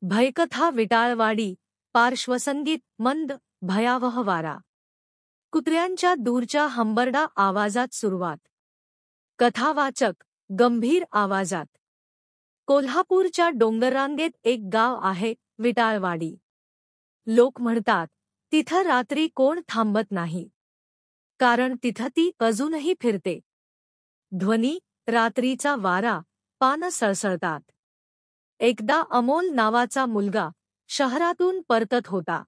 भयकथा विटाळवाडी. पार्श्वसंगीत मंद, भयावह वारा. कुत्र्यांच्या दूरच्या हंबरडा आवाजात सुरुवात. कथावाचक गंभीर आवाजात. कोल्हापूरच्या डोंगररांगेत एक गाव आहे, विटाळवाडी. लोक म्हणतात, तिथं रात्री कोण थांबत नाही. कारण तिथं ती अजूनही फिरते. ध्वनी, रात्रीचा वारा, पानं सळसळतात. एकदा अमोल नावाचा मुलगा शहरातून परतत होता.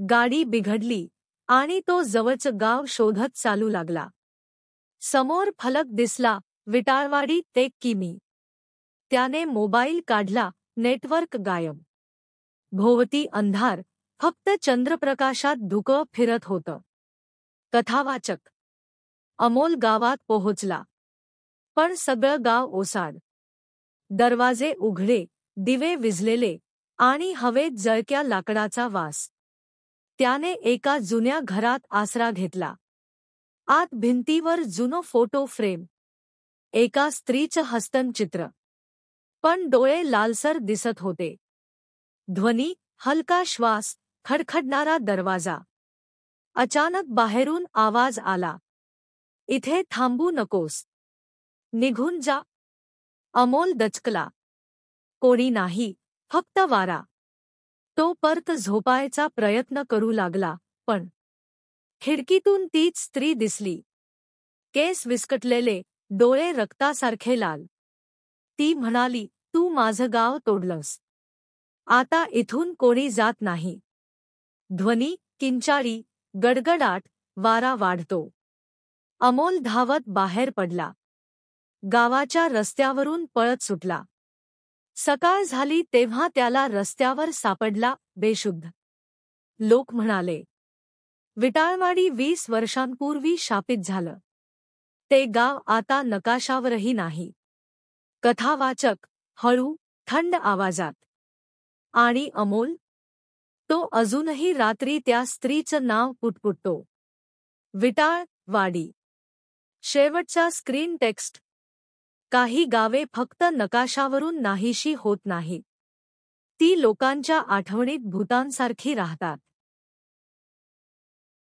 गाडी बिघडली आणि तो जवळचं गाव शोधत चालू लागला. समोर फलक दिसला, विटाळवाडी 1 किमी. त्याने मोबाईल काढला, नेटवर्क गायब. भोवती अंधार, फक्त चंद्रप्रकाशात धुकं फिरत होतं. कथावाचक. अमोल गावात पोहोचला. पण सगळं गाव ओसाड. दरवाजे उघडे, दिवे विझलेले आणि हवेत जळक्या लाकडाचा वास. त्याने एका जुन्या घरात आसरा घेतला. आत भिंतीवर जुनं फोटो फ्रेम. एका स्त्रीचं हस्तचित्र. पण डोळे लालसर दिसत होते. ध्वनी, हलका श्वास, खडखडणारा दरवाजा. अचानक बाहेरून आवाज आला. इथे थांबू नकोस. निघून जा. अमोल दचकला. कोणी नाही, फक्त वारा. तो परत झोपायचा प्रयत्न करू लागला, पण खिडकीतून तीच स्त्री दिसली. केस विस्कटलेले, डोळे रक्तासारखे लाल. ती म्हणाली, तू माझं गाव तोडलंस. आता इथून कोणी जात नाही. ध्वनी, किंचाळी, गडगडाट, वारा वाढतो. अमोल धावत बाहेर पडला. गावाच्या रस्त्यावरून पळत सुटला. सकाळ झाली तेव्हा त्याला रस्त्यावर सापडला, बेशुद्ध. लोक म्हणाले, विटाळवाडी 20 वर्षांपूर्वी शापित झालं. ते गाव आता नकाशावरही नाही. कथावाचक हळू, थंड आवाजात. आणि अमोल? तो अजूनही रात्री त्या स्त्रीचं नाव पुटपुटतो. विटाळवाडी. शेवटचा स्क्रीन टेक्स्ट. काही गावे फक्त नकाशावरून नाहीशी होत नाहीत. ती लोकांच्या आठवणीत भूतांसारखी राहतात.